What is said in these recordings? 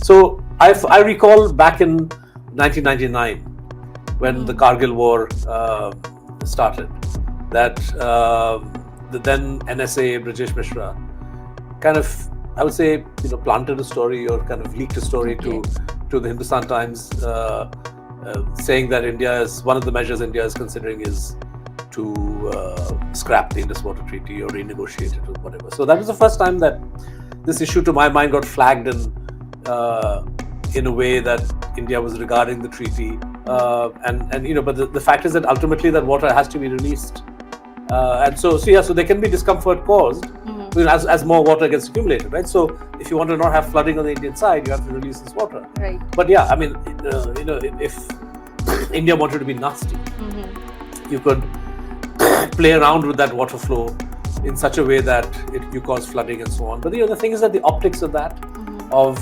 So I recall back in 1999 when the Kargil War started, that the then NSA Brajesh Mishra kind of, I would say, planted a story or kind of leaked a story to the Hindustan Times, saying that India is one of the measures India is considering is to scrap the Indus Water Treaty or renegotiate it or whatever. So that was the first time that this issue, to my mind, got flagged in a way that India was regarding the treaty. But the fact is that ultimately that water has to be released. So there can be discomfort caused as more water gets accumulated, right? So if you want to not have flooding on the Indian side, you have to release this water. Right. But yeah, I mean, if India wanted to be nasty, you could play around with that water flow in such a way that you cause flooding and so on. But the thing is that the optics of that, of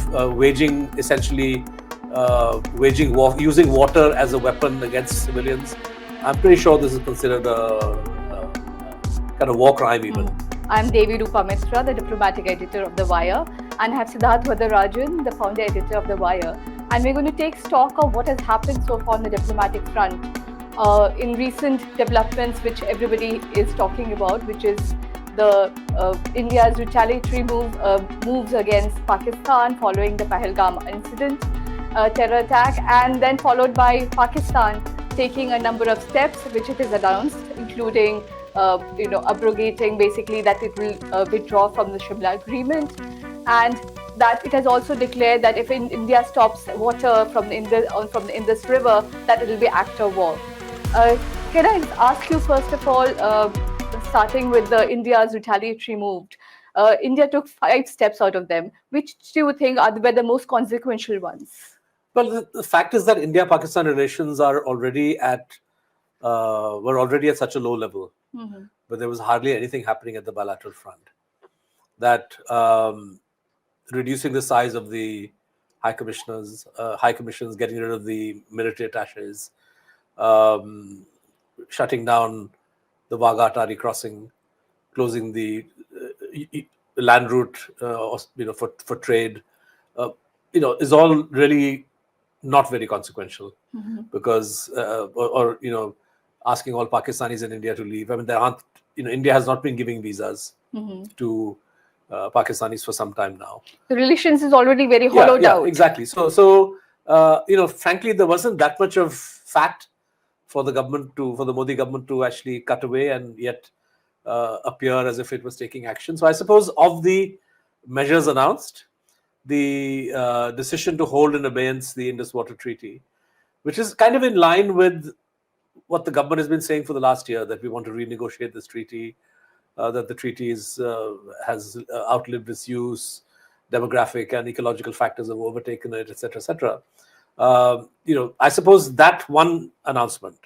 using water as a weapon against civilians, I'm pretty sure this is considered a kind of war crime even. I'm Devirupa Mitra, the diplomatic editor of The Wire, and I have Siddharth Varadarajan, the founder editor of The Wire. And we're going to take stock of what has happened so far on the diplomatic front in recent developments, which everybody is talking about, which is the India's retaliatory moves against Pakistan following the Pahalgam incident, terror attack, and then followed by Pakistan taking a number of steps which it has announced, including abrogating basically that it will withdraw from the Shimla Agreement, and that it has also declared that if India stops water from the Indus River, that it will be act of war. Can I ask you first of all, starting with India's retaliatory move? India took 5 steps out of them. Which do you think were the most consequential ones? Well, the fact is that India-Pakistan relations are already were already at such a low level, but there was hardly anything happening at the bilateral front. That reducing the size of the high commissions, getting rid of the military attaches, shutting down the Wagha-Atari crossing, closing the land route, for trade, is all really not very consequential, because asking all Pakistanis in India to leave. I mean, there aren't, India has not been giving visas to Pakistanis for some time now. The relations is already very hollowed out. Yeah, exactly. So frankly, there wasn't that much of fat for the Modi government to actually cut away and yet appear as if it was taking action. So I suppose of the measures announced, the decision to hold in abeyance the Indus Water Treaty, which is kind of in line with what the government has been saying for the last year, that we want to renegotiate this treaty, that the treaty has outlived its use, demographic and ecological factors have overtaken it, etc., etc. I suppose that one announcement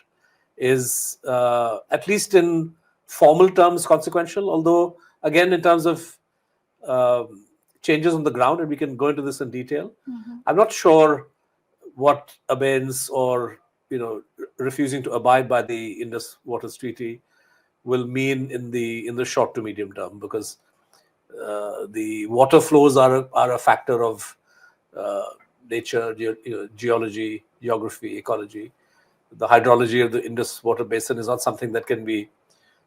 is, at least in formal terms, consequential. Although, again, in terms of changes on the ground, and we can go into this in detail, I'm not sure what abeyance or refusing to abide by the Indus Water Treaty will mean in the short to medium term, because the water flows are a factor of nature, geology, geography, ecology. The hydrology of the Indus Water Basin is not something that can be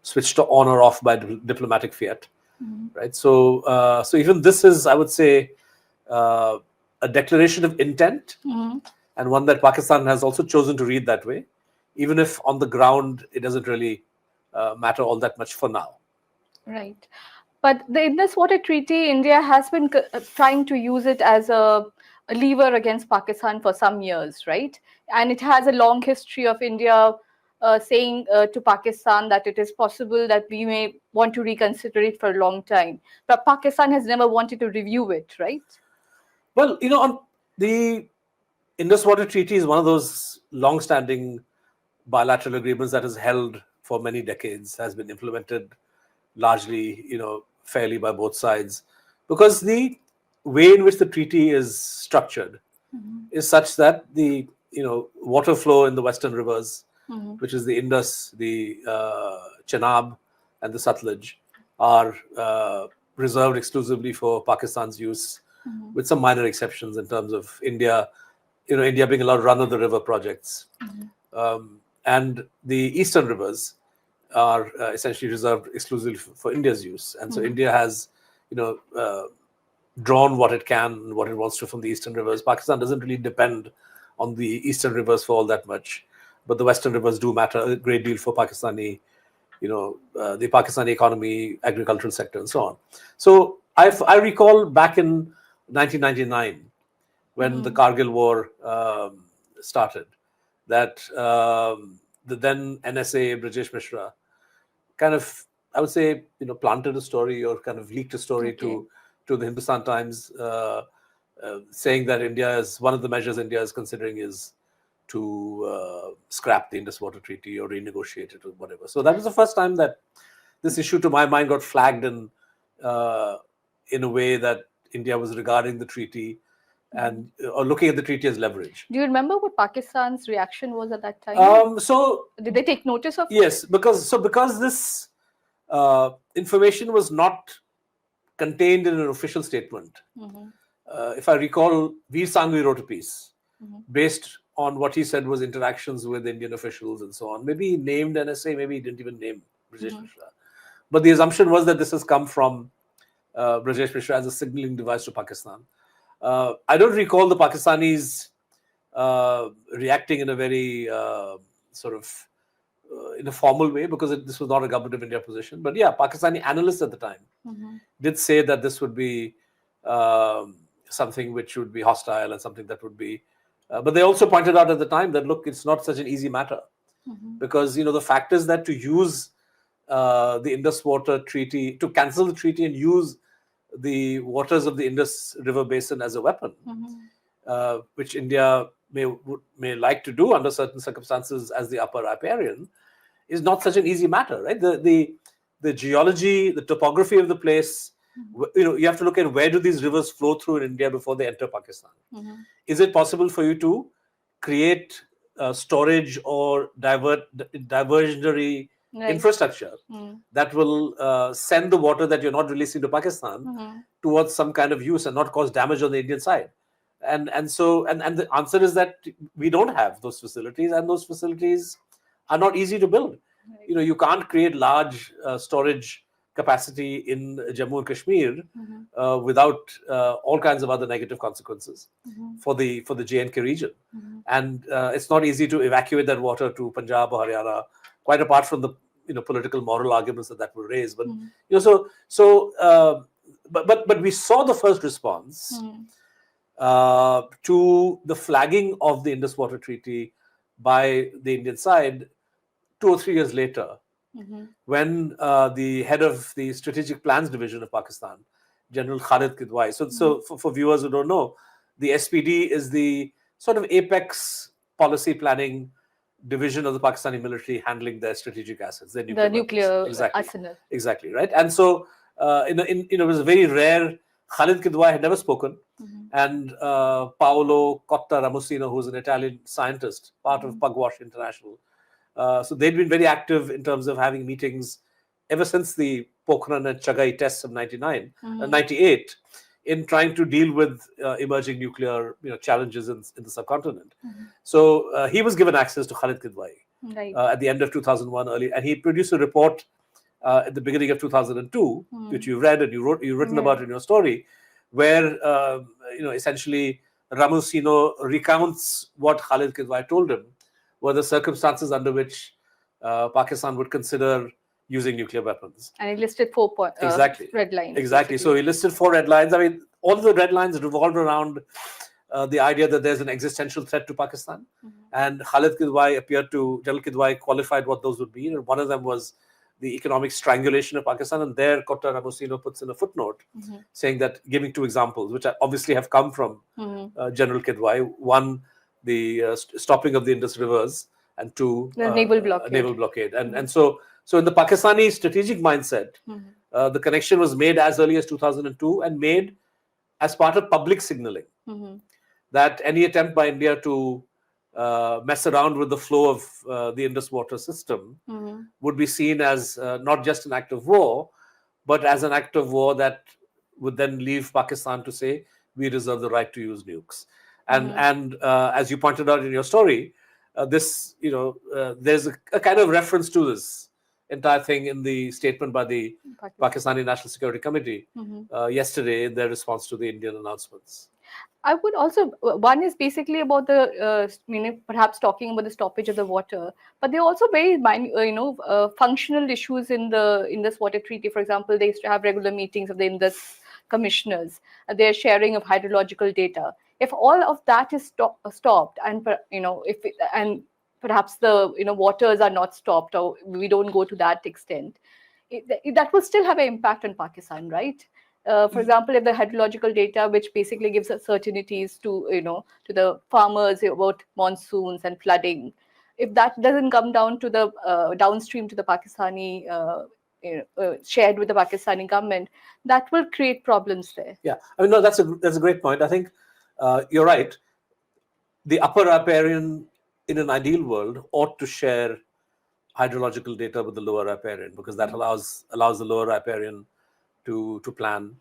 switched on or off by diplomatic fiat, right? So even this is, I would say, a declaration of intent, and one that Pakistan has also chosen to read that way, even if on the ground it doesn't really matter all that much for now. Right. But the Indus Water Treaty, India has been trying to use it as a lever against Pakistan for some years, right? And it has a long history of India saying to Pakistan that it is possible that we may want to reconsider it for a long time. But Pakistan has never wanted to review it, right? Well, on the Indus Water Treaty is one of those long-standing bilateral agreements that has held for many decades, has been implemented largely, fairly by both sides, because the way in which the treaty is structured is such that the water flow in the western rivers, which is the Indus, the Chenab, and the Satluj, are reserved exclusively for Pakistan's use with some minor exceptions in terms of India, India being allowed run-of-the-river projects. And the eastern rivers are essentially reserved exclusively for India's use. And so India has, drawn what it can, what it wants to from the eastern rivers. Pakistan doesn't really depend on the eastern rivers for all that much, but the western rivers do matter a great deal for Pakistani, the Pakistani economy, agricultural sector, and so on. So I recall back in 1999, when the Kargil War started, that the then NSA, Brajesh Mishra, kind of, I would say, planted a story or kind of leaked a story to the Hindustan Times, saying that one of the measures India is considering is to scrap the Indus Water Treaty or renegotiate it or whatever. So that was the first time that this issue, to my mind, got flagged in a way that India was regarding the treaty and or looking at the treaty as leverage. Do you remember what Pakistan's reaction was at that time? So did they take notice of it? Yes, because this information was not contained in an official statement. If I recall, Veer Sanghvi wrote a piece based on what he said was interactions with Indian officials and so on. Maybe he named NSA, maybe he didn't even name Brajesh Mishra. But the assumption was that this has come from Brajesh Mishra as a signaling device to Pakistan. I don't recall the Pakistanis reacting in a very in a formal way, because this was not a government of India position. But yeah, Pakistani analysts at the time did say that this would be something which would be hostile and something that would be. But they also pointed out at the time that, look, it's not such an easy matter, because the fact is that to use the Indus Water Treaty, to cancel the treaty and use the waters of the Indus River Basin as a weapon, which India may like to do under certain circumstances as the upper riparian, is not such an easy matter, right? The geology, the topography of the place, you have to look at where do these rivers flow through in India before they enter Pakistan. Is it possible for you to create storage or diversionary infrastructure that will send the water that you're not releasing to Pakistan towards some kind of use and not cause damage on the Indian side? And the answer is that we don't have those facilities, and those facilities are not easy to build. You can't create large storage capacity in Jammu and Kashmir without all kinds of other negative consequences for the J&K region. And it's not easy to evacuate that water to Punjab or Haryana, quite apart from the political moral arguments that will raise. But but we saw the first response to the flagging of the Indus Water Treaty by the Indian side 2 or 3 years later, when the head of the Strategic Plans Division of Pakistan, General Khalid Kidwai. So for viewers who don't know, the SPD is the sort of apex policy planning division of the Pakistani military handling their strategic assets, their nuclear arsenal. Exactly, right? And so it was very rare. Khalid Kidwai had never spoken, and Paolo Cotta Ramusino, who's an Italian scientist, part of Pugwash International. So they'd been very active in terms of having meetings ever since the Pokhran and Chagai tests of 98, in trying to deal with emerging nuclear challenges in the subcontinent. So he was given access to Khalid Kidwai at the end of 2001, and he produced a report at the beginning of 2002, which you read and you've written about in your story, where essentially Ramusino recounts what Khalid Kidwai told him were the circumstances under which Pakistan would consider using nuclear weapons. And he listed 4 red lines. Exactly. So he listed 4 red lines. I mean, all of the red lines revolved around the idea that there's an existential threat to Pakistan. And Khalid Kidwai General Kidwai qualified what those would be. And one of them was the economic strangulation of Pakistan. And there, Cotta Ramusino puts in a footnote saying that, giving 2 examples, which obviously have come from General Kidwai. One, the stopping of the Indus rivers, and 2, the naval blockade. And so in the Pakistani strategic mindset, the connection was made as early as 2002 and made as part of public signaling that any attempt by India to mess around with the flow of the Indus water system would be seen as not just an act of war, but as an act of war that would then leave Pakistan to say, we reserve the right to use nukes. And as you pointed out in your story, this, there's a kind of reference to this entire thing in the statement by the Pakistani National Security Committee yesterday in their response to the Indian announcements. I would also, one is basically about the, perhaps talking about the stoppage of the water, but there are also very, functional issues in the Indus Water Treaty. For example, they used to have regular meetings of the Indus commissioners, their sharing of hydrological data. If all of that is stopped, and and perhaps the waters are not stopped, or we don't go to that extent, that will still have an impact on Pakistan, right? For example, if the hydrological data, which basically gives us certainties to to the farmers about monsoons and flooding, if that doesn't come down to the downstream to the Pakistani shared with the Pakistani government, that will create problems there. Yeah, I mean, no, that's a great point. I think you're right. The upper riparian in an ideal world ought to share hydrological data with the lower riparian, because that allows the lower riparian to plan.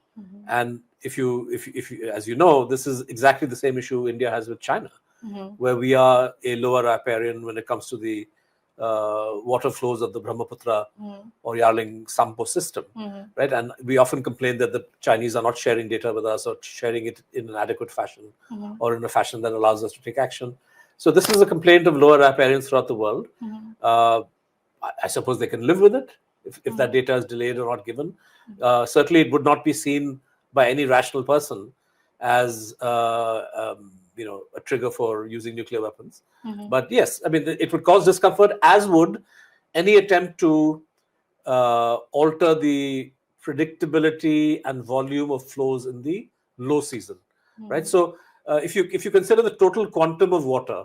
And if you, as you know, this is exactly the same issue India has with China, where we are a lower riparian when it comes to the water flows of the Brahmaputra or Yarling Sampo system, right? And we often complain that the Chinese are not sharing data with us, or sharing it in an adequate fashion, or in a fashion that allows us to take action. So this is a complaint of lower riparians throughout the world. I suppose they can live with it if that data is delayed or not given. Certainly, it would not be seen by any rational person as a trigger for using nuclear weapons. But yes, I mean, it would cause discomfort, as would any attempt to alter the predictability and volume of flows in the low season, right? So if you consider the total quantum of water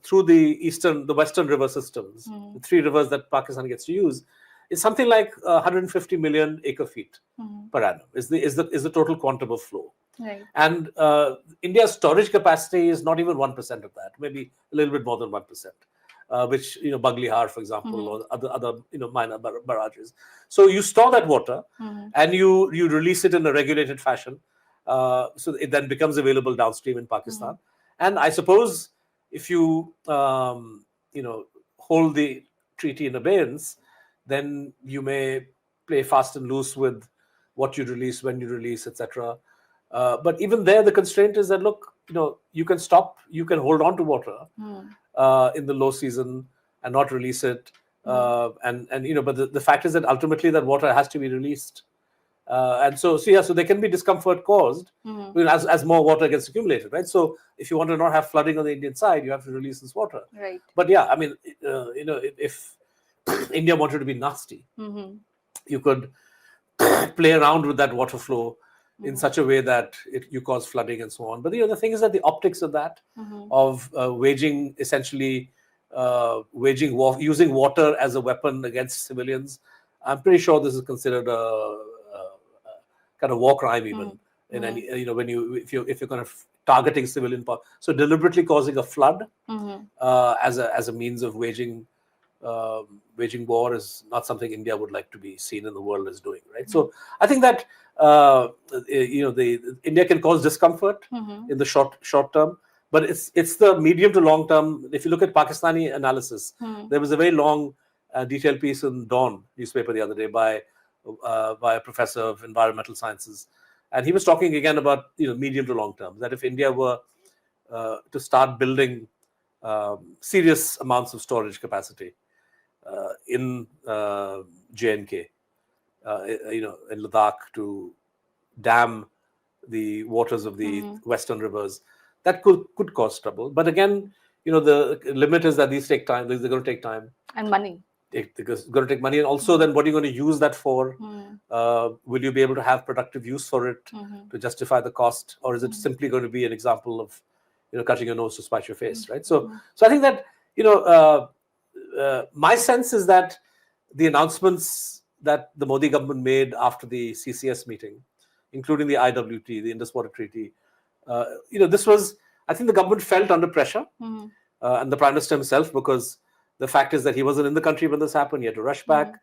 through the western river systems, the three rivers that Pakistan gets to use, is something like 150 million acre feet per annum is the total quantum of flow. Right. And India's storage capacity is not even 1% of that, maybe a little bit more than 1%, which, Baglihar, for example, or other minor barrages. So you store that water and you release it in a regulated fashion. So it then becomes available downstream in Pakistan. And I suppose if you, hold the treaty in abeyance, then you may play fast and loose with what you release, when you release, etc. But even there, the constraint is that, look, you can stop, you can hold on to water in the low season and not release it. But the fact is that ultimately that water has to be released. So there can be discomfort caused as more water gets accumulated, right? So if you want to not have flooding on the Indian side, you have to release this water. Right. But yeah, I mean, if India wanted to be nasty, you could play around with that water flow in such a way that you cause flooding and so on. But the thing is that the optics of that, of waging war, using water as a weapon against civilians, I'm pretty sure this is considered a kind of war crime, even in any, if you're kind of targeting civilian power. So deliberately causing a flood as a means of waging war is not something India would like to be seen in the world as doing, right? So I think that India can cause discomfort in the short term, but it's the medium to long term. If you look at Pakistani analysis, there was a very long detailed piece in Dawn newspaper the other day by a professor of environmental sciences, and he was talking again about medium to long term, that if India were to start building serious amounts of storage capacity in J&K, in Ladakh, to dam the waters of the western rivers, that could cause trouble. But again, the limit is that these take time. They're going to take time and money. Because it's going to take money, and also then what are you going to use that for? Will you be able to have productive use for it to justify the cost, or is it simply going to be an example of cutting your nose to spite your face, right? So I think that my sense is that the announcements that the Modi government made after the CCS meeting, including the IWT, the Indus Water Treaty, this was, I think the government felt under pressure, and the Prime Minister himself, because the fact is that he wasn't in the country when this happened. He had to rush back,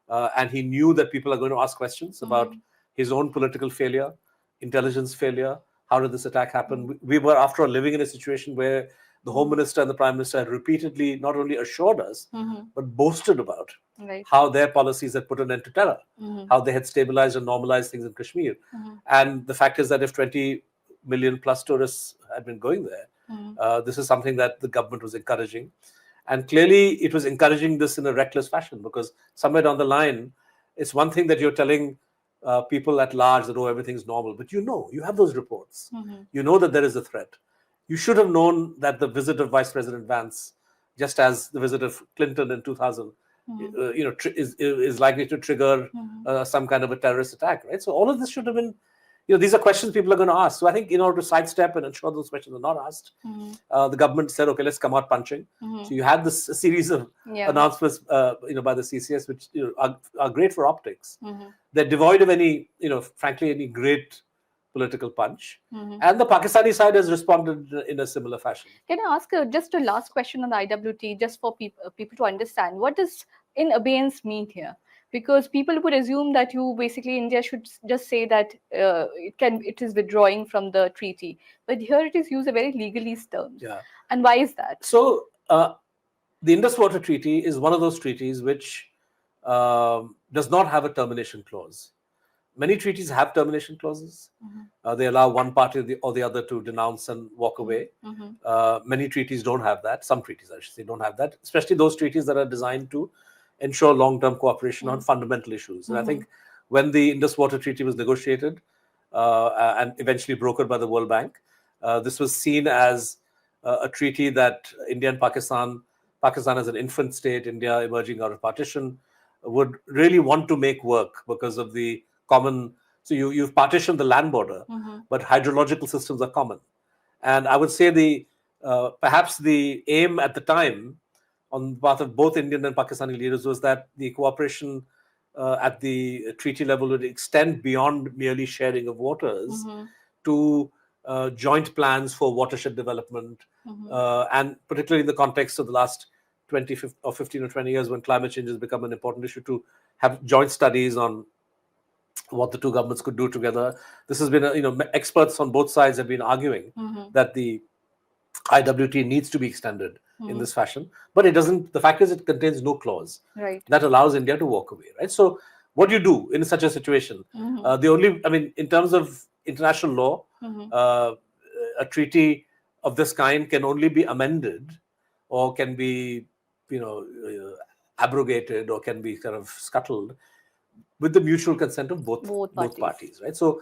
and he knew that people are going to ask questions about his own political failure, intelligence failure, how did this attack happen? We were, after all, living in a situation where the Home Minister and the Prime Minister had repeatedly not only assured us, but boasted about how their policies had put an end to terror, how they had stabilized and normalized things in Kashmir. And the fact is that if 20 million plus tourists had been going there, this is something that the government was encouraging. And clearly it was encouraging this in a reckless fashion, because somewhere down the line, it's one thing that you're telling people at large that, oh, everything's normal. But you have those reports. You know that there is a threat. You should have known that the visit of Vice President Vance, just as the visit of Clinton in 2000, is likely to trigger some kind of a terrorist attack, right? So all of this should have been, these are questions people are going to ask. So I think in order to sidestep and ensure those questions are not asked, the government said, okay, let's come out punching. So you had this series of announcements, by the CCS, which are great for optics. They're devoid of any, frankly, any great political punch. And the Pakistani side has responded in a similar fashion. Can I ask just a last question on the IWT, just for people to understand, what does in abeyance mean here? Because people would assume that India should just say that it is withdrawing from the treaty, but here it is used a very legalese term. And why is that? So the Indus Water Treaty is one of those treaties which does not have a termination clause. Many treaties have termination clauses. They allow one party or the other to denounce and walk away. Many treaties don't have that. Some treaties, I should say, don't have that, especially those treaties that are designed to ensure long-term cooperation on fundamental issues. And I think when the Indus Water Treaty was negotiated and eventually brokered by the World Bank, this was seen as a treaty that India and Pakistan as an infant state, India emerging out of partition, would really want to make work because of the common. So you've partitioned the land border, but hydrological systems are common. And I would say perhaps the aim at the time on the part of both Indian and Pakistani leaders was that the cooperation at the treaty level would extend beyond merely sharing of waters to joint plans for watershed development, and particularly in the context of the last 15 or 20 years, when climate change has become an important issue, to have joint studies on what the two governments could do together. This has been, experts on both sides have been arguing that the IWT needs to be extended in this fashion, but it doesn't. The fact is, it contains no clause that allows India to walk away, right? So what do you do in such a situation? In terms of international law, a treaty of this kind can only be amended or can be, abrogated or can be kind of scuttled with the mutual consent of both parties, right? So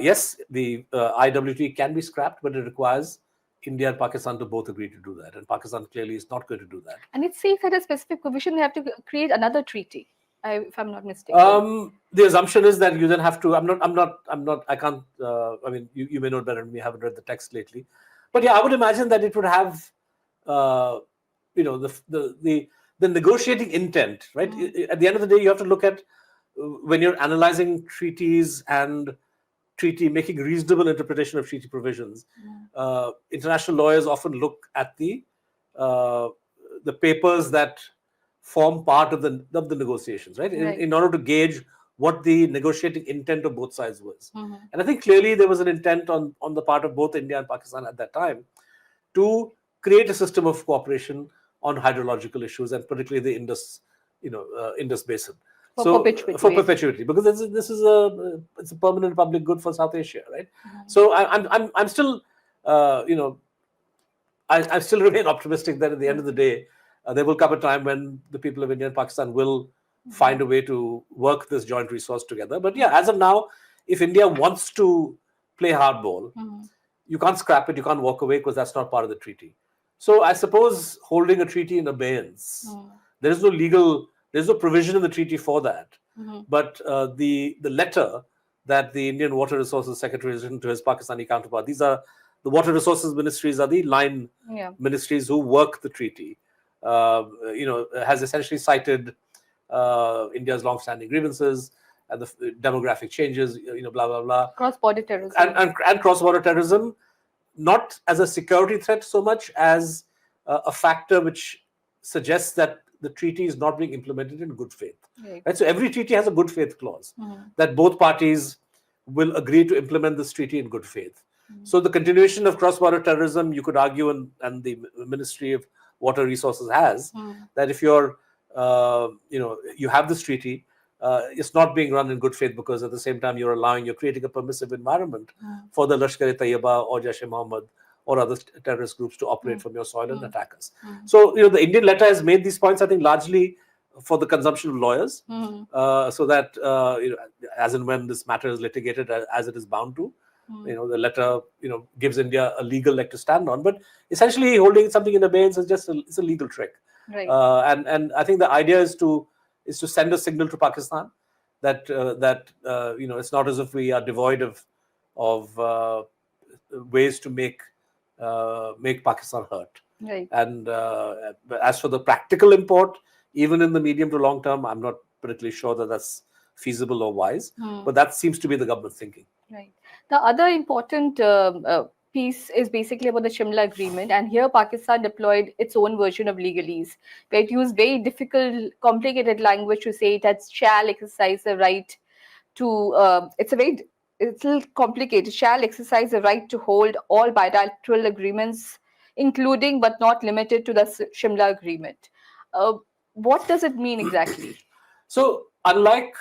yes, the IWT can be scrapped, but it requires India and Pakistan to both agree to do that, and Pakistan clearly is not going to do that. And it says that a specific provision they have to create another treaty, if I'm not mistaken. The assumption is that you then have to. I can't. You may know better than me. I haven't read the text lately, but yeah, I would imagine that it would have, the negotiating intent, right? At the end of the day, you have to look at when you're analyzing treaties and making reasonable interpretation of treaty provisions. International lawyers often look at the papers that form part of the negotiations, right? In order to gauge what the negotiating intent of both sides was. And I think clearly there was an intent on the part of both India and Pakistan at that time to create a system of cooperation on hydrological issues, and particularly the Indus Basin. For perpetuity, because this is it's a permanent public good for South Asia, right? So I'm still, I still remain optimistic that at the end of the day, there will come a time when the people of India and Pakistan will find a way to work this joint resource together. But yeah, as of now, if India wants to play hardball, you can't scrap it, you can't walk away, because that's not part of the treaty. So I suppose holding a treaty in abeyance, there's no provision in the treaty for that. But the letter that the Indian Water Resources Secretary has written to his Pakistani counterpart, these are the water resources ministries, are the line ministries who work the treaty. Has essentially cited India's long-standing grievances and the demographic changes, blah, blah, blah. Cross-border terrorism. And cross-border terrorism, not as a security threat so much as a factor which suggests that the treaty is not being implemented in good faith. Right? So every treaty has a good faith clause that both parties will agree to implement this treaty in good faith. So the continuation of cross-border terrorism, you could argue, and the Ministry of Water Resources has, that if you're, you have this treaty, it's not being run in good faith, because at the same time you're creating a permissive environment for the Lashkar-e-Taiba or Jaish-e-Mohammed or other terrorist groups to operate from your soil and attack us. So, the Indian letter has made these points, I think, largely for the consumption of lawyers, so that, as and when this matter is litigated, as it is bound to, the letter, gives India a legal leg to stand on. But essentially, holding something in abeyance is just it's a legal trick. Right. And I think the idea is to send a signal to Pakistan that it's not as if we are devoid of ways to make Pakistan hurt. Right. And as for the practical import, even in the medium to long term, I'm not particularly sure that that's feasible or wise. But that seems to be the government thinking. Right. The other important piece is basically about the Shimla Agreement, and here Pakistan deployed its own version of legalese, where it used very difficult, complicated language to say it shall exercise the right to. It's a little complicated. Shall exercise the right to hold all bilateral agreements, including but not limited to the Shimla Agreement. What does it mean exactly? So, unlike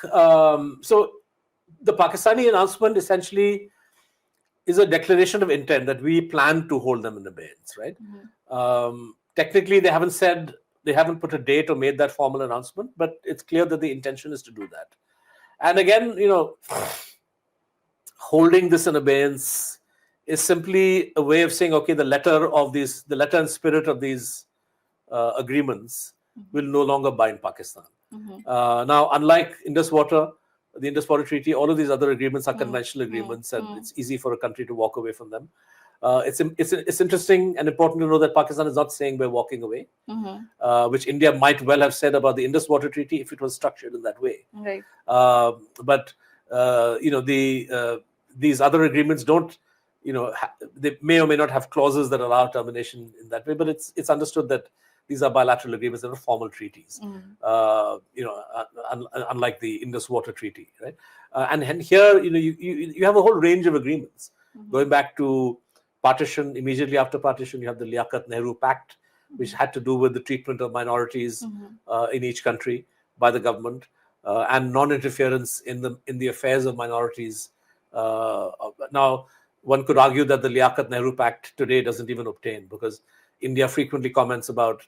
the Pakistani announcement essentially is a declaration of intent that we plan to hold them in abeyance, right? Technically, they haven't put a date or made that formal announcement, but it's clear that the intention is to do that. And again, holding this in abeyance is simply a way of saying, okay, the letter and spirit of these agreements will no longer bind Pakistan. Now, unlike the Indus Water Treaty, all of these other agreements are conventional agreements, and it's easy for a country to walk away from them. It's interesting and important to know that Pakistan is not saying we're walking away, which India might well have said about the Indus Water Treaty if it was structured in that way. Right. But these other agreements don't, they may or may not have clauses that allow termination in that way. But it's understood that these are bilateral agreements that are formal treaties, unlike the Indus Water Treaty, right? And here, you have a whole range of agreements going back to partition. Immediately after partition, you have the Liaquat-Nehru Pact, which had to do with the treatment of minorities in each country by the government, and non-interference in the affairs of minorities. Now, one could argue that the Liaquat-Nehru Pact today doesn't even obtain, because India frequently comments about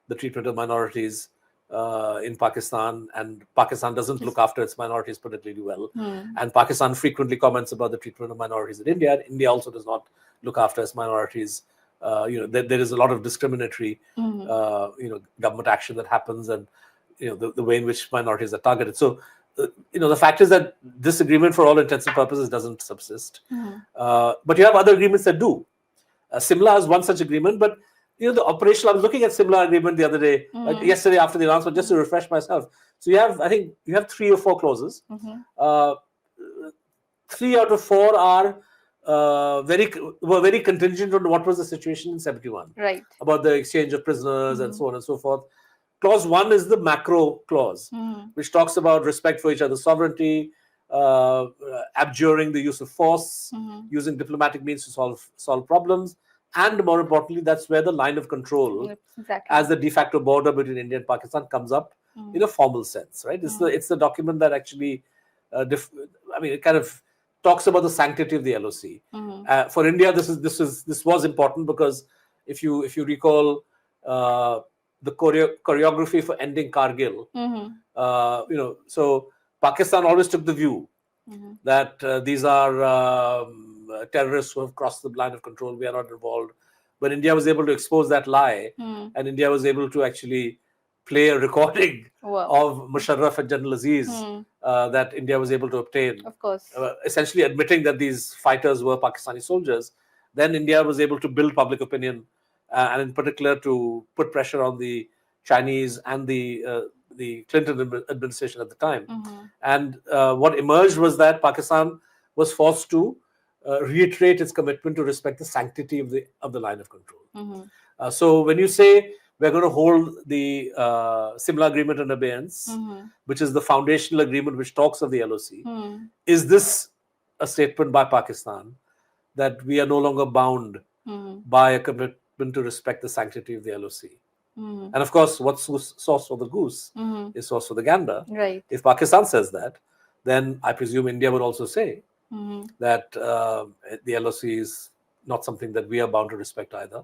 the treatment of minorities in Pakistan, and Pakistan doesn't look after its minorities particularly well. And Pakistan frequently comments about the treatment of minorities in India. And India also does not look after its minorities. There is a lot of discriminatory, government action that happens, and the way in which minorities are targeted. So, the fact is that this agreement, for all intents and purposes, doesn't subsist. But you have other agreements that do. Simla is one such agreement, but the operational. I was looking at Shimla Agreement the other day, yesterday after the announcement, just to refresh myself. So I think you have 3 or 4 clauses. 3 out of 4 were very contingent on what was the situation in 71, right? About the exchange of prisoners and so on and so forth. Clause 1 is the macro clause, which talks about respect for each other's sovereignty, abjuring the use of force, using diplomatic means to solve problems. And more importantly, that's where the line of control, as the de facto border between India and Pakistan, comes up in a formal sense, right? It's the document that actually, it kind of talks about the sanctity of the LOC. For India, this was important because if you recall the choreography for ending Kargil, so Pakistan always took the view that these are terrorists who have crossed the line of control. We are not involved. But India was able to expose that lie, and India was able to actually play a recording of Musharraf and General Aziz that India was able to obtain. Of course. Essentially admitting that these fighters were Pakistani soldiers. Then India was able to build public opinion, and in particular to put pressure on the Chinese and the Clinton administration at the time. And what emerged was that Pakistan was forced to reiterate its commitment to respect the sanctity of the line of control. So when you say we're going to hold the Shimla Agreement in abeyance, which is the foundational agreement which talks of the LOC, is this a statement by Pakistan that we are no longer bound by a commitment to respect the sanctity of the LOC. And of course, what's sauce for the goose is sauce for the gander. Right. If Pakistan says that, then I presume India would also say that the LOC is not something that we are bound to respect either.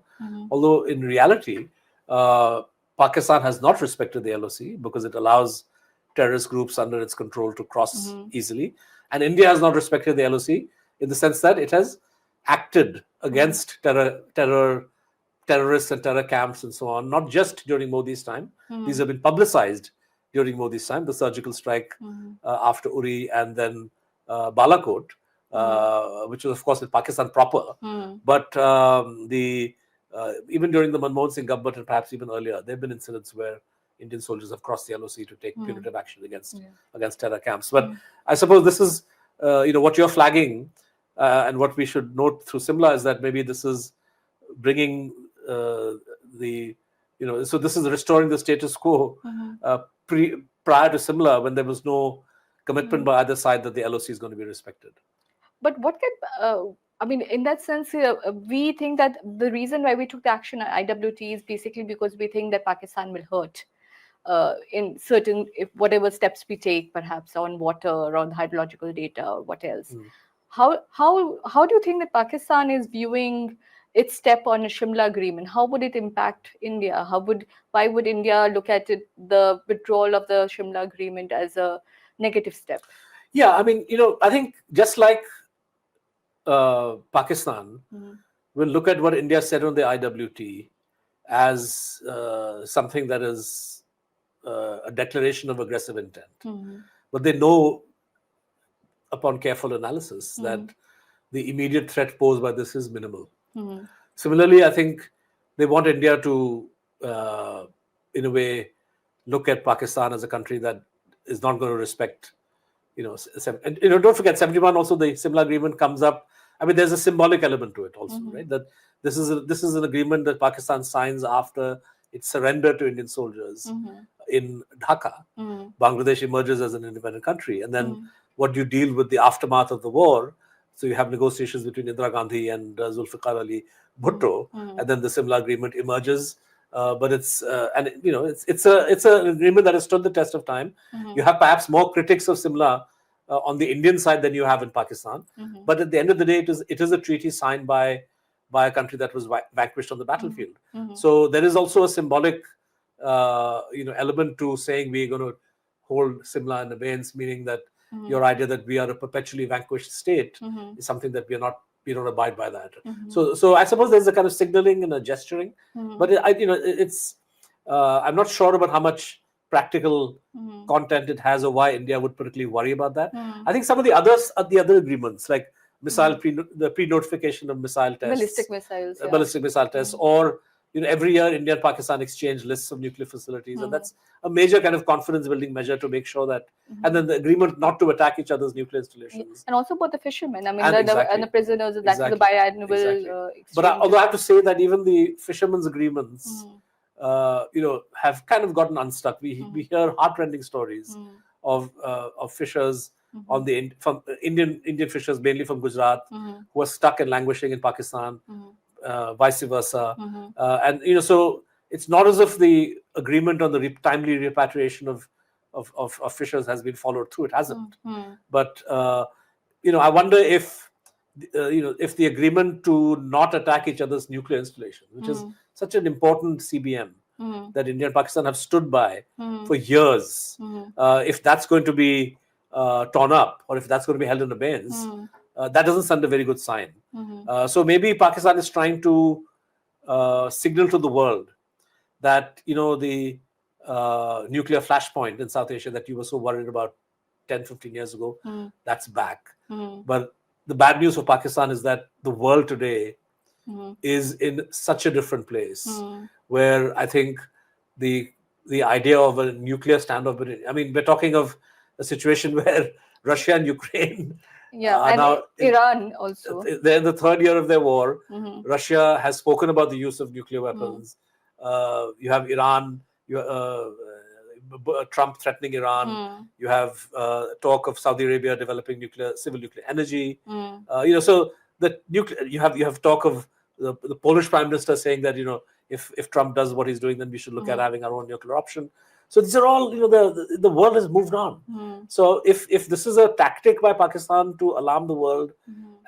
Although in reality, Pakistan has not respected the LOC because it allows terrorist groups under its control to cross easily. And India has not respected the LOC in the sense that it has acted against terrorists and terror camps and so on, not just during Modi's time. These have been publicized during Modi's time, the surgical strike after Uri and then Balakot, which was, of course, in Pakistan proper. But even during the Manmohan Singh government and perhaps even earlier, there have been incidents where Indian soldiers have crossed the LOC to take punitive action against terror camps. But I suppose this is, what you're flagging and what we should note through Shimla is that maybe this is bringing so this is restoring the status quo prior to Shimla, when there was no commitment by either side that the LOC is going to be respected. But what can, in that sense, we think that the reason why we took the action at IWT is basically because we think that Pakistan will hurt in certain, if whatever steps we take, perhaps on water or on hydrological data or what else. How do you think that Pakistan is viewing its step on a Shimla Agreement? How would it impact India? Why would India look at it, the withdrawal of the Shimla Agreement, as a negative step? Yeah, I think just like Pakistan will look at what India said on the IWT as something that is a declaration of aggressive intent. But they know, upon careful analysis, that the immediate threat posed by this is minimal. Similarly, I think they want India to, in a way, look at Pakistan as a country that is not going to respect, and don't forget, 71 also, the Shimla Agreement comes up. There's a symbolic element to it also, right? That this is an agreement that Pakistan signs after its surrender to Indian soldiers in Dhaka. Bangladesh emerges as an independent country, and then what do you deal with the aftermath of the war? So you have negotiations between Indira Gandhi and Zulfikar Ali Bhutto, and then the Shimla Agreement emerges. But it's an agreement that has stood the test of time. You have perhaps more critics of Shimla on the Indian side than you have in Pakistan. But at the end of the day, it is a treaty signed by a country that was vanquished on the battlefield. So there is also a symbolic element to saying we're going to hold Shimla in abeyance, meaning that your idea that we are a perpetually vanquished state is something that we don't abide by that. So I suppose there's a kind of signaling and a gesturing, but I'm not sure about how much practical content it has or why India would particularly worry about that. I think some of the other agreements, like the pre-notification of missile tests, ballistic missile tests, or every year India and Pakistan exchange lists of nuclear facilities, and that's a major kind of confidence-building measure to make sure that, and then the agreement not to attack each other's nuclear installations, and also both the fishermen. And the prisoners. That's the biannual exchange. But although I have to say that even the fishermen's agreements, have kind of gotten unstuck. We hear heartrending stories of fishers from Indian fishers, mainly from Gujarat, who are stuck and languishing in Pakistan. Vice versa, and so it's not as if the agreement on the timely repatriation of fishers has been followed through. It hasn't. But I wonder if the agreement to not attack each other's nuclear installations, which is such an important CBM that India and Pakistan have stood by for years, if that's going to be torn up, or if that's going to be held in abeyance, that doesn't send a very good sign. So maybe Pakistan is trying to signal to the world that the nuclear flashpoint in South Asia that you were so worried about 10-15 years ago, that's back. But the bad news for Pakistan is that the world today is in such a different place, where I think the idea of a nuclear standoff, we're talking of a situation where Russia and Ukraine and Iran also. They're in the third year of their war. Russia has spoken about the use of nuclear weapons. You have Iran, Trump threatening Iran. You have talk of Saudi Arabia developing civil nuclear energy. So the nuclear. You have talk of the Polish Prime Minister saying that if Trump does what he's doing, then we should look at having our own nuclear option. So these are all the world has moved on. So if this is a tactic by Pakistan to alarm the world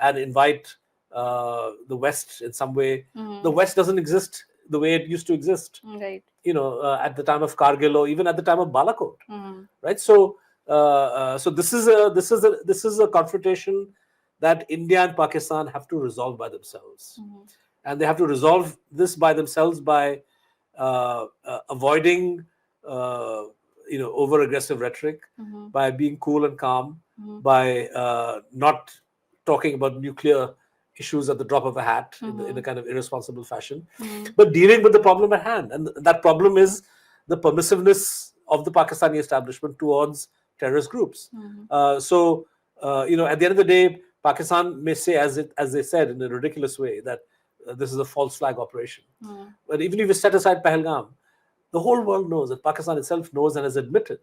and invite the West in some way, the West doesn't exist the way it used to exist. Right. At the time of Kargil or even at the time of Balakot. Right. So this is a confrontation that India and Pakistan have to resolve by themselves, and they have to resolve this by themselves by avoiding over aggressive rhetoric, by being cool and calm, by not talking about nuclear issues at the drop of a hat in a kind of irresponsible fashion, but dealing with the problem at hand. And that problem is the permissiveness of the Pakistani establishment towards terrorist groups. So at the end of the day, Pakistan may say, as they said in a ridiculous way, that this is a false flag operation. But even if you set aside Pahalgam, the whole world knows that Pakistan itself knows and has admitted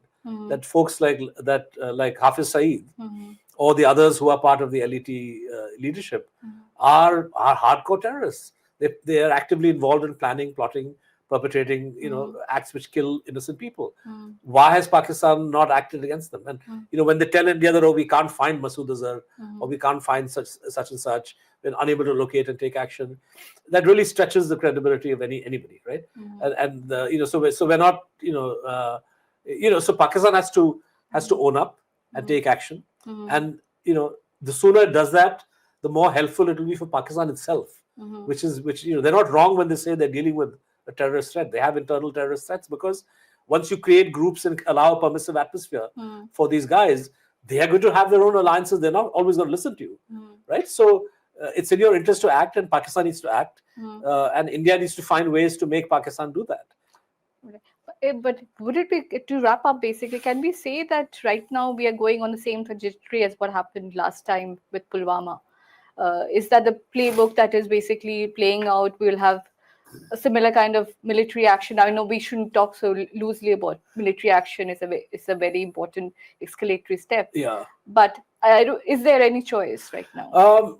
that folks like Hafiz Saeed or the others who are part of the LET leadership are hardcore terrorists. They are actively involved in planning, plotting, perpetrating acts which kill innocent people. Why has Pakistan not acted against them? And when they tell India that, oh, we can't find Masood Azhar or we can't find such and such, we're unable to locate and take action, that really stretches the credibility of anybody, right? So we're not so Pakistan has to own up and take action, and the sooner it does that, the more helpful it will be for Pakistan itself, which they're not wrong when they say they're dealing with a terrorist threat. They have internal terrorist threats, because once you create groups and allow a permissive atmosphere for these guys, they are going to have their own alliances. They're not always going to listen to you, right? So it's in your interest to act, and Pakistan needs to act, and India needs to find ways to make Pakistan do that. But would it be, to wrap up, basically, can we say that right now we are going on the same trajectory as what happened last time with Pulwama? Is that the playbook that is basically playing out? We'll have a similar kind of military action. I know we shouldn't talk so loosely about military action. It's a very important escalatory step. Yeah. But is there any choice right now?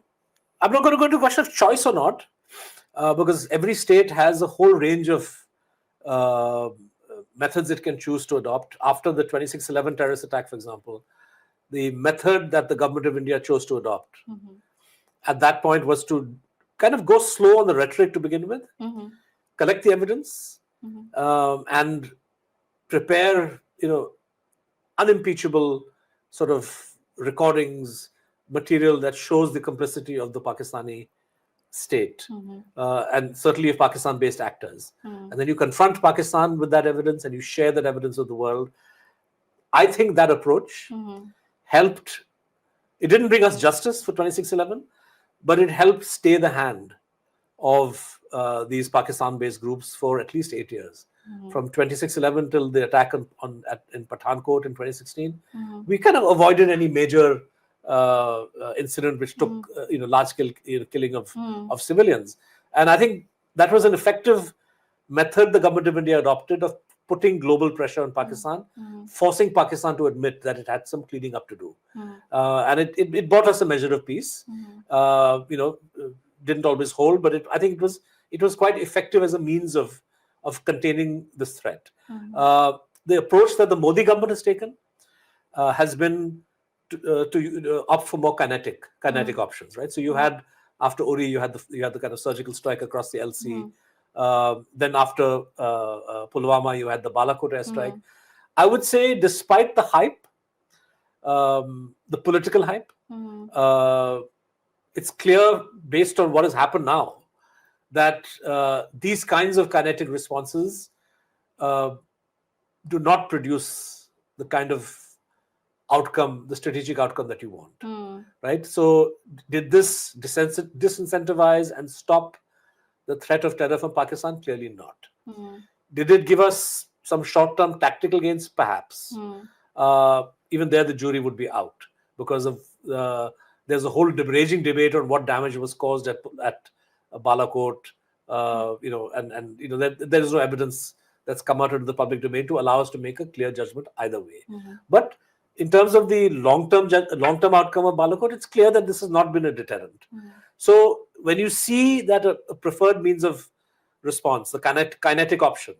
I'm not going to go into a question of choice or not, because every state has a whole range of methods it can choose to adopt. After the 26/11 terrorist attack, for example, the method that the government of India chose to adopt at that point was to kind of go slow on the rhetoric to begin with, collect the evidence, and prepare, unimpeachable sort of recordings, material that shows the complicity of the Pakistani state, and certainly of Pakistan-based actors. And then you confront Pakistan with that evidence and you share that evidence with the world. I think that approach helped. It didn't bring us justice for 26/11, but it helped stay the hand of these Pakistan-based groups for at least 8 years. From 26/11 till the attack in Pathankot in 2016, we kind of avoided any major incident which took large-scale killing of civilians. And I think that was an effective method the government of India adopted of putting global pressure on Pakistan, forcing Pakistan to admit that it had some cleaning up to do. And it brought us a measure of peace. Didn't always hold, but I think it was quite effective as a means of containing this threat. The approach that the Modi government has taken has been to opt for more kinetic options, right? So you had, after Uri, you had the kind of surgical strike across the LC. Then after Pulwama, you had the Balakot airstrike. I would say, despite the hype, the political hype, it's clear based on what has happened now that these kinds of kinetic responses do not produce the kind of outcome, the strategic outcome that you want, right? So did this disincentivize and stop the threat of terror from Pakistan? Clearly not. Did it give us some short-term tactical gains? Perhaps. Even there, the jury would be out, because of there's a whole raging debate on what damage was caused at Balakot, there is no evidence that's come out into the public domain to allow us to make a clear judgment either way. But in terms of the long-term outcome of Balakot, it's clear that this has not been a deterrent. So when you see that a preferred means of response, the kinetic option,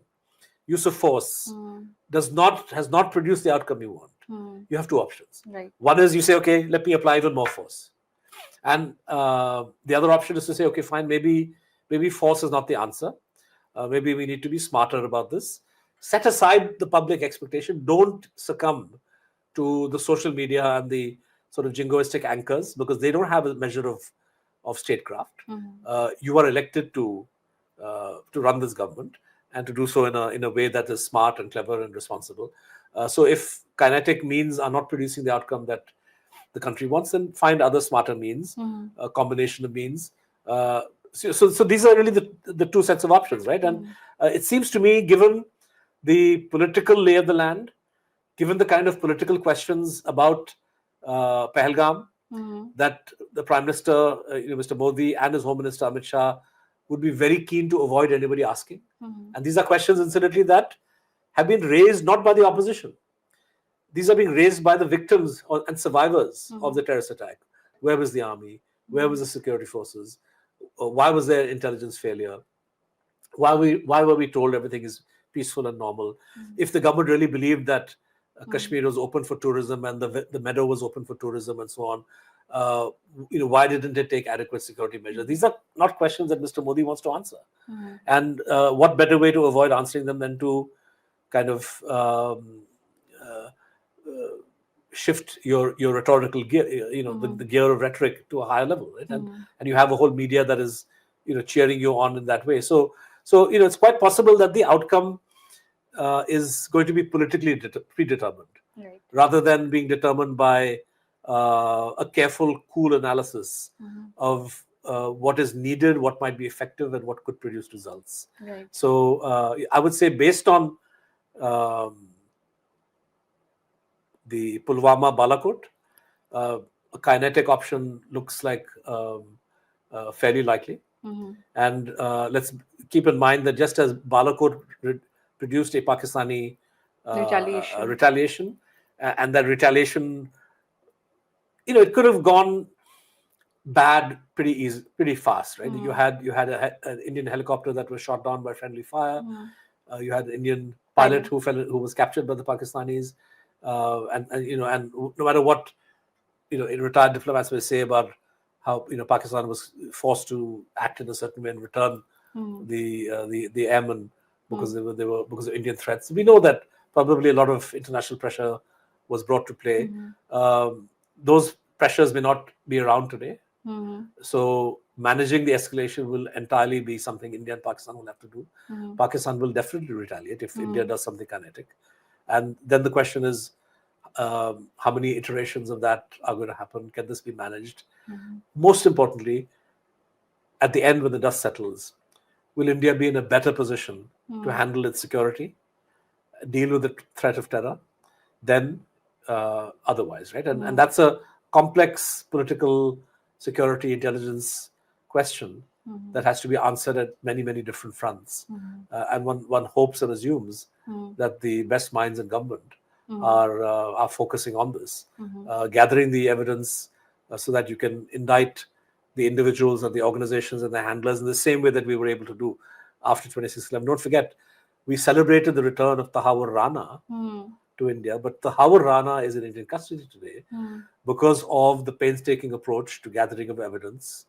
use of force, has not produced the outcome you want, you have two options. Right. One is you say, okay, let me apply even more force. And the other option is to say, okay, fine, maybe force is not the answer. Maybe we need to be smarter about this. Set aside the public expectation. Don't succumb to the social media and the sort of jingoistic anchors, because they don't have a measure of statecraft. You are elected to run this government, and to do so in a way that is smart and clever and responsible. So if kinetic means are not producing the outcome that the country wants, then find other smarter means, a combination of means. So these are really the two sets of options, right? And it seems to me, given the political lay of the land, given the kind of political questions about Pahalgam, that the Prime Minister, Mr. Modi, and his Home Minister Amit Shah would be very keen to avoid anybody asking. And these are questions, incidentally, that have been raised not by the opposition. These are being raised by the victims and survivors of the terrorist attack. Where was the army? Where was the security forces? Why was there intelligence failure? Why were we told everything is peaceful and normal? If the government really believed that Kashmir was open for tourism and the meadow was open for tourism and so on, why didn't it take adequate security measures? These are not questions that Mr. Modi wants to answer. And what better way to avoid answering them than to kind of shift your rhetorical gear, the gear of rhetoric to a higher level, right? And you have a whole media that is, cheering you on in that way. So it's quite possible that the outcome is going to be politically predetermined, Right. rather than being determined by a careful, cool analysis of what is needed, what might be effective, and what could produce results. Right. So I would say, based on the Pulwama Balakot, a kinetic option looks like fairly likely. And let's keep in mind that just as Balakot produced a Pakistani retaliation, and that retaliation, it could have gone bad pretty fast, right? You had an Indian helicopter that was shot down by friendly fire. You had an Indian pilot who was captured by the Pakistanis, and no matter what retired diplomats may say about how Pakistan was forced to act in a certain way and return the airmen because they were because of Indian threats. We know that probably a lot of international pressure was brought to play. Those pressures may not be around today. So managing the escalation will entirely be something India and Pakistan will have to do. Pakistan will definitely retaliate if India does something kinetic. And then the question is, how many iterations of that are going to happen? Can this be managed? Most importantly, at the end, when the dust settles, will India be in a better position to handle its security, deal with the threat of terror, than otherwise, right? And that's a complex political security intelligence question that has to be answered at many, many different fronts. And one hopes and assumes that the best minds in government are focusing on this, gathering the evidence so that you can indict the individuals and the organizations and the handlers in the same way that we were able to do after 26/11. Don't forget, we celebrated the return of Tahawur Rana to India, but Tahawur Rana is in Indian custody today because of the painstaking approach to gathering of evidence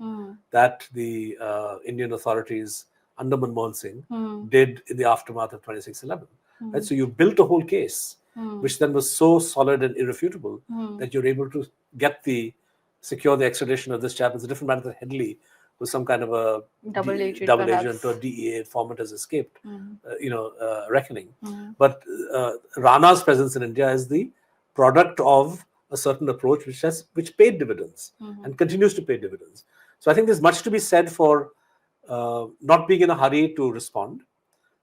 that the Indian authorities under Manmohan Singh did in the aftermath of 26/11. Right? So you built a whole case, which then was so solid and irrefutable that you're able to secure the extradition of this chap. It's a different matter that Headley was some kind of a double agent or DEA informant has escaped, reckoning. But Rana's presence in India is the product of a certain approach which paid dividends and continues to pay dividends. So I think there's much to be said for not being in a hurry to respond,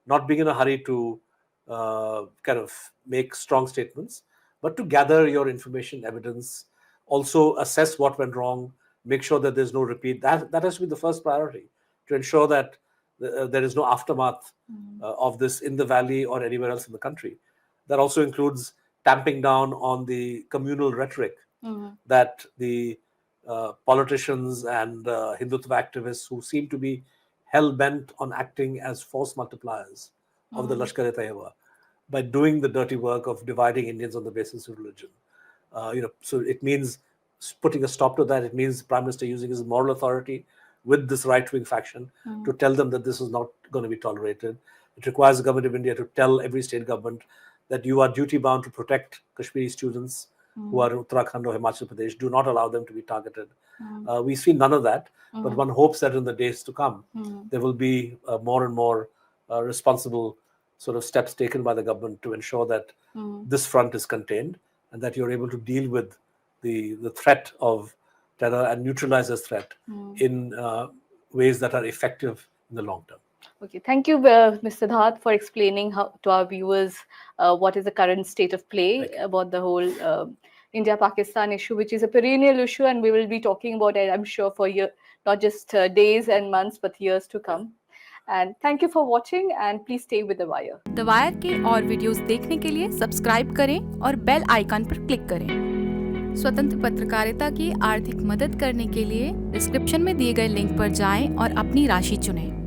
not being in a hurry to kind of make strong statements, but to gather your information, evidence, also assess what went wrong, make sure that there's no repeat. That has to be the first priority, to ensure that there is no aftermath of this in the valley or anywhere else in the country. That also includes tamping down on the communal rhetoric that the politicians and Hindutva activists who seem to be hell-bent on acting as force multipliers of the Lashkar-e-Taiba by doing the dirty work of dividing Indians on the basis of religion. So it means putting a stop to that. It means the Prime Minister using his moral authority with this right-wing faction to tell them that this is not going to be tolerated. It requires the government of India to tell every state government that you are duty-bound to protect Kashmiri students who are in Uttarakhand or Himachal Pradesh. Do not allow them to be targeted. We see none of that, but one hopes that in the days to come, there will be more and more responsible sort of steps taken by the government to ensure that this front is contained and that you're able to deal with the threat of terror and neutralize this threat in ways that are effective in the long term. Okay, thank you, Mr. Siddharth, for explaining to our viewers what is the current state of play about the whole India-Pakistan issue, which is a perennial issue, and we will be talking about it, I'm sure, for not just days and months, but years to come. And thank you for watching, and please stay with The Wire. The Wire के और videos देखने के लिए subscribe करें और bell icon पर click करें। स्वतंत्र पत्रकारिता की आर्थिक मदद करने के लिए डिस्क्रिप्शन में दिए गए लिंक पर जाएं और अपनी राशि चुनें।